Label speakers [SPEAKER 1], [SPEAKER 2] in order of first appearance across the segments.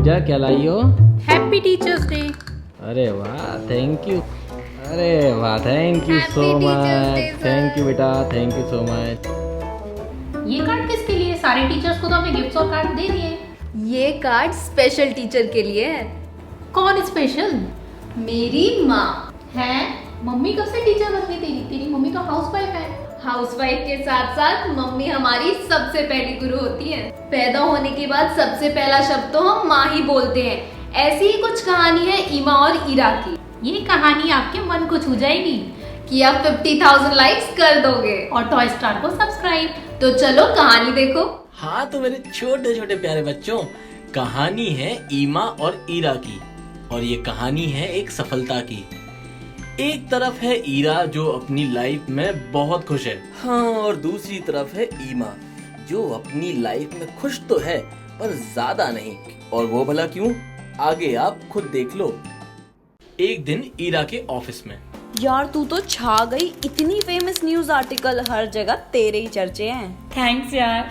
[SPEAKER 1] पूजा क्या लाई हो?
[SPEAKER 2] Happy teachers day.
[SPEAKER 1] अरे वाह, थैंक यू। अरे वाह, thank you so
[SPEAKER 2] Happy Teachers
[SPEAKER 1] much.
[SPEAKER 2] Day, sir.
[SPEAKER 1] Thank you बेटा, थैंक यू सो मच।
[SPEAKER 2] ये कार्ड किसके लिए? सारे टीचर्स को तो हमने गिफ्ट्स और कार्ड दे दिए।
[SPEAKER 3] ये कार्ड स्पेशल टीचर के लिए है।
[SPEAKER 2] कौन स्पेशल?
[SPEAKER 3] मेरी माँ।
[SPEAKER 2] है? मम्मी कब से टीचर बन गई तेरी? तेरी मम्मी तो हाउसवाइफ है।
[SPEAKER 3] हाउसवाइफ के साथ साथ मम्मी हमारी सबसे पहली गुरु होती है। पैदा होने के बाद सबसे पहला शब्द तो हम माँ ही बोलते हैं। ऐसी ही कुछ कहानी है ईमा और ईरा की।
[SPEAKER 2] ये कहानी आपके मन को छू जाएगी
[SPEAKER 3] कि आप 50,000 लाइक्स कर दोगे
[SPEAKER 2] और टॉय स्टार को सब्सक्राइब।
[SPEAKER 3] तो चलो कहानी देखो।
[SPEAKER 4] हाँ तो मेरे छोटे छोटे प्यारे बच्चों, कहानी है ईमा और ईरा की, और ये कहानी है एक सफलता की। एक तरफ है ईरा जो अपनी लाइफ में बहुत खुश है, हाँ, और दूसरी तरफ है ईमा जो अपनी लाइफ में खुश तो है पर ज्यादा नहीं। और वो भला क्यों, आगे आप खुद देख लो। एक दिन ईरा के ऑफिस में।
[SPEAKER 5] यार तू तो छा गई, इतनी फेमस न्यूज आर्टिकल हर जगह तेरे ही चर्चे हैं।
[SPEAKER 6] थैंक्स यार।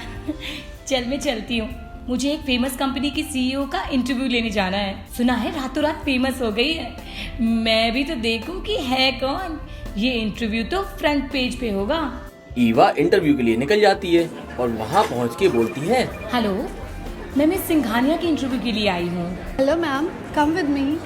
[SPEAKER 6] चल मैं चलती हूँ, मुझे एक फेमस कंपनी की सीईओ का इंटरव्यू लेने जाना है। सुना है रातों रात फेमस हो गई है। मैं भी तो देखूं कि है कौन। ये इंटरव्यू तो फ्रंट पेज पे होगा।
[SPEAKER 4] ईवा इंटरव्यू के लिए निकल जाती है और वहाँ पहुँच के बोलती है,
[SPEAKER 6] हेलो, मैं मिस सिंघानिया के इंटरव्यू के लिए आई हूँ।
[SPEAKER 7] Hello ma'am, come with me.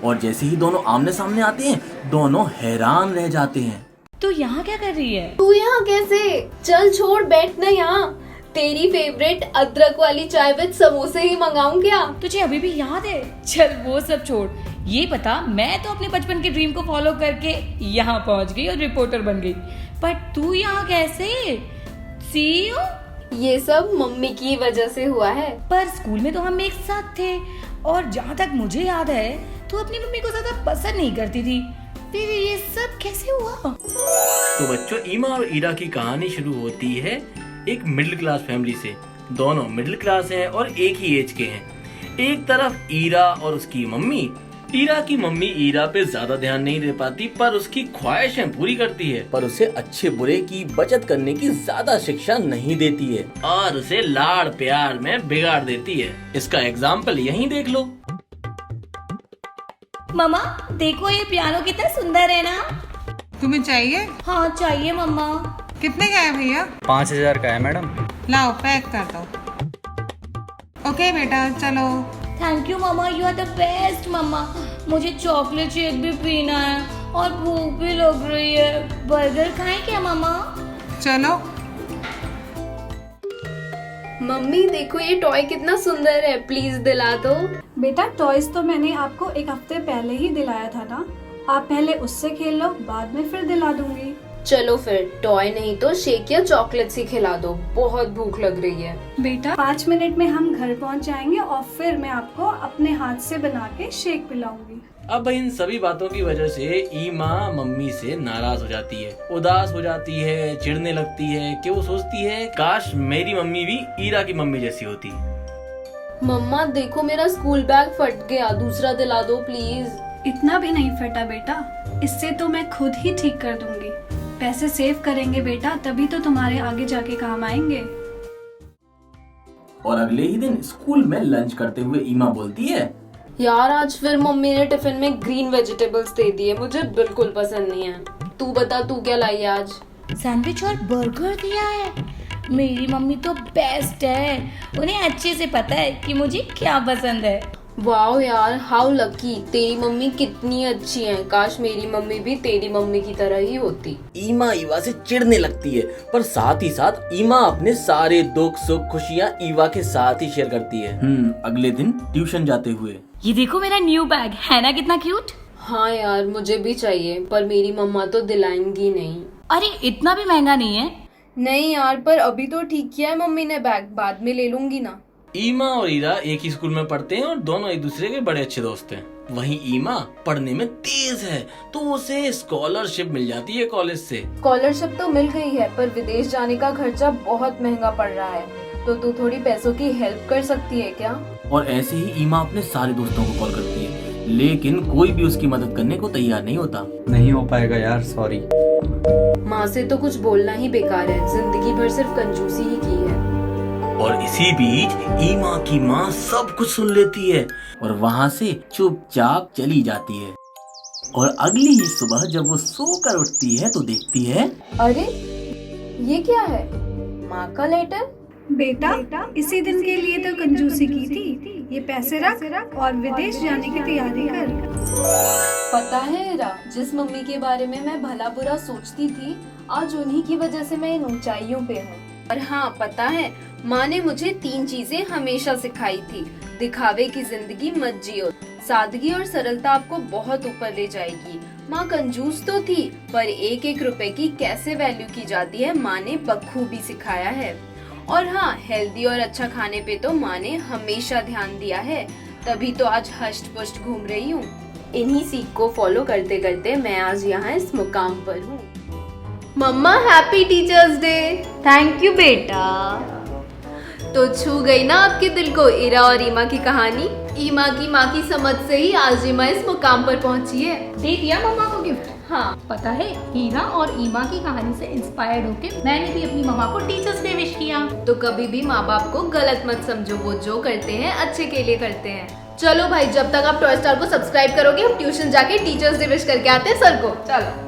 [SPEAKER 4] और जैसे ही दोनों आमने सामने आते हैं, दोनों हैरान रह जाते हैं।
[SPEAKER 6] तो यहाँ क्या कर रही है?
[SPEAKER 3] तू यहाँ कैसे? चल छोड़, बैठ ना यहाँ। तेरी फेवरेट अदरक वाली चाय विद समोसे ही मंगाऊं क्या?
[SPEAKER 6] तुझे अभी भी याद है? चल वो सब छोड़, ये बता, मैं तो अपने बचपन के ड्रीम को फॉलो करके यहाँ पहुँच गई और रिपोर्टर बन गई, पर तू यहाँ कैसे? सीईओ?
[SPEAKER 3] ये सब मम्मी की वजह से हुआ है।
[SPEAKER 6] पर स्कूल में तो हम एक साथ थे, और जहाँ तक मुझे याद है तू अपनी मम्मी को ज्यादा पसंद नहीं करती थी। फिर ये सब कैसे हुआ?
[SPEAKER 4] तो बच्चों, ईमा और ईरा की कहानी शुरू होती है एक मिडिल क्लास फैमिली से। दोनों मिडिल क्लास हैं और एक ही एज के हैं। एक तरफ ईरा और उसकी मम्मी। ईरा की मम्मी ईरा पे ज्यादा ध्यान नहीं दे पाती, पर उसकी ख्वाहिशें पूरी करती है, पर उसे अच्छे बुरे की बचत करने की ज्यादा शिक्षा नहीं देती है और उसे लाड़ प्यार में बिगाड़ देती है। इसका एग्जाम्पल यहीं देख लो।
[SPEAKER 6] मम्मा देखो, ये पियानो कितना सुंदर है ना।
[SPEAKER 7] तुम्हें चाहिए?
[SPEAKER 6] हाँ चाहिए मम्मा।
[SPEAKER 7] कितने का है भैया?
[SPEAKER 8] 5,000 का है मैडम।
[SPEAKER 7] लाओ पैक कर दो। ओके बेटा चलो।
[SPEAKER 6] Thank you mamma, you are the best mamma. मुझे चॉकलेट शेक भी पीना है और भूख भी लग रही है। बर्गर खाएं क्या मम्मा?
[SPEAKER 7] चलो।
[SPEAKER 3] मम्मी देखो ये टॉय कितना सुंदर है, प्लीज दिला दो।
[SPEAKER 9] बेटा टॉयज तो मैंने आपको एक हफ्ते पहले ही दिलाया था ना, आप पहले उससे खेल लो, बाद में फिर दिला दूंगी।
[SPEAKER 3] चलो फिर टॉय नहीं तो शेक या चॉकलेट ही खिला दो, बहुत भूख लग रही है।
[SPEAKER 9] बेटा 5 मिनट में हम घर पहुंच जाएंगे और फिर मैं आपको अपने हाथ से बना के शेक पिलाऊंगी।
[SPEAKER 4] अब इन सभी बातों की वजह से ईमा मम्मी से नाराज हो जाती है, उदास हो जाती है, चिढ़ने लगती है कि वो सोचती है काश मेरी मम्मी भी ईरा की मम्मी जैसी होती।
[SPEAKER 3] मम्मा देखो मेरा स्कूल बैग फट गया, दूसरा दिला दो प्लीज।
[SPEAKER 9] इतना भी नहीं फटा बेटा, इससे तो मैं खुद ही ठीक कर दूंगी। पैसे सेव करेंगे बेटा, तभी तो तुम्हारे आगे जाके काम आएंगे।
[SPEAKER 4] और अगले ही दिन स्कूल में लंच करते हुए ईमा बोलती है,
[SPEAKER 3] यार आज फिर मम्मी ने टिफिन में ग्रीन वेजिटेबल्स दे दिए, मुझे बिल्कुल पसंद नहीं है। तू बता तू क्या लाई आज?
[SPEAKER 6] सैंडविच और बर्गर दिया है। मेरी मम्मी तो बेस्ट है, उन्हें अच्छे से पता है कि मुझे क्या पसंद है।
[SPEAKER 3] वाओ यार, हाउ लकी, तेरी मम्मी कितनी अच्छी है। काश मेरी मम्मी भी तेरी मम्मी की तरह ही होती।
[SPEAKER 4] ईमा ईवा से चिढ़ने लगती है, पर साथ ही साथ ईमा अपने सारे दुख सुख खुशियाँ ईवा के साथ ही शेयर करती है। अगले दिन ट्यूशन जाते हुए,
[SPEAKER 6] ये देखो मेरा न्यू बैग है ना, कितना क्यूट।
[SPEAKER 3] हाँ यार मुझे भी चाहिए, पर मेरी मम्मा तो दिलाएंगी नहीं।
[SPEAKER 6] अरे इतना भी महंगा नहीं है।
[SPEAKER 3] नहीं यार, पर अभी तो ठीक किया है मम्मी ने बैग, बाद में ले लूंगी ना।
[SPEAKER 4] ईमा और ईरा एक ही स्कूल में पढ़ते हैं और दोनों एक दूसरे के बड़े अच्छे दोस्त हैं। वहीं ईमा पढ़ने में तेज है, तो उसे स्कॉलरशिप मिल जाती है कॉलेज से।
[SPEAKER 3] स्कॉलरशिप तो मिल गई है, पर विदेश जाने का खर्चा बहुत महंगा पड़ रहा है, तो तू थोड़ी पैसों की हेल्प कर सकती है क्या?
[SPEAKER 4] और ऐसे ही ईमा अपने सारे दोस्तों को कॉल करती है, लेकिन कोई भी उसकी मदद करने को तैयार नहीं होता।
[SPEAKER 8] नहीं हो पाएगा यार, सॉरी।
[SPEAKER 3] माँ से तो कुछ बोलना ही बेकार है, जिंदगी भर सिर्फ कंजूसी ही की है।
[SPEAKER 4] और इसी बीच ईमा की माँ सब कुछ सुन लेती है और वहाँ से चुपचाप चली जाती है। और अगली ही सुबह जब वो सोकर उठती है तो देखती है,
[SPEAKER 3] अरे ये क्या है? माँ का लेटर।
[SPEAKER 9] बेटा इसी दिन के लिए तो कंजूसी की थी। ये पैसे रख और विदेश जाने की तैयारी कर।
[SPEAKER 3] पता है इरा, जिस मम्मी के बारे में मैं भला बुरा सोचती थी, आज उन्हीं की वजह से मैं इन ऊंचाइयों पे हूँ। और हाँ पता है, माँ ने मुझे 3 चीजें हमेशा सिखाई थी। दिखावे की जिंदगी मत जियो, सादगी और सरलता आपको बहुत ऊपर ले जाएगी। माँ कंजूस तो थी, पर एक एक रुपए की कैसे वैल्यू की जाती है माँ ने बखूबी सिखाया है। और हाँ, हेल्दी और अच्छा खाने पे तो माँ ने हमेशा ध्यान दिया है, तभी तो आज हष्ट पुष्ट घूम रही हूँ। इन्हीं सीख को फॉलो करते करते मैं आज यहाँ इस मुकाम पर हूँ। Mamma happy teachers day.
[SPEAKER 5] Thank you बेटा।
[SPEAKER 3] तो छू गई ना आपके दिल को इरा और ईमा की कहानी। ईमा की माँ की समझ से ही आज ईमा इस मुकाम पर पहुँची है।
[SPEAKER 2] दे दिया मम्मा को गिफ्ट।
[SPEAKER 3] हाँ
[SPEAKER 2] पता है, हीरा और ईमा की कहानी से इंस्पायर्ड होके मैंने भी अपनी मम्मा को टीचर्स डे विश किया।
[SPEAKER 3] तो कभी भी माँ बाप को गलत मत समझो, वो जो करते हैं अच्छे के लिए करते हैं। चलो भाई, जब तक आप टॉय स्टार को सब्सक्राइब करोगे हम ट्यूशन जाके टीचर्स डे विश करके आते हैं सर को। चलो।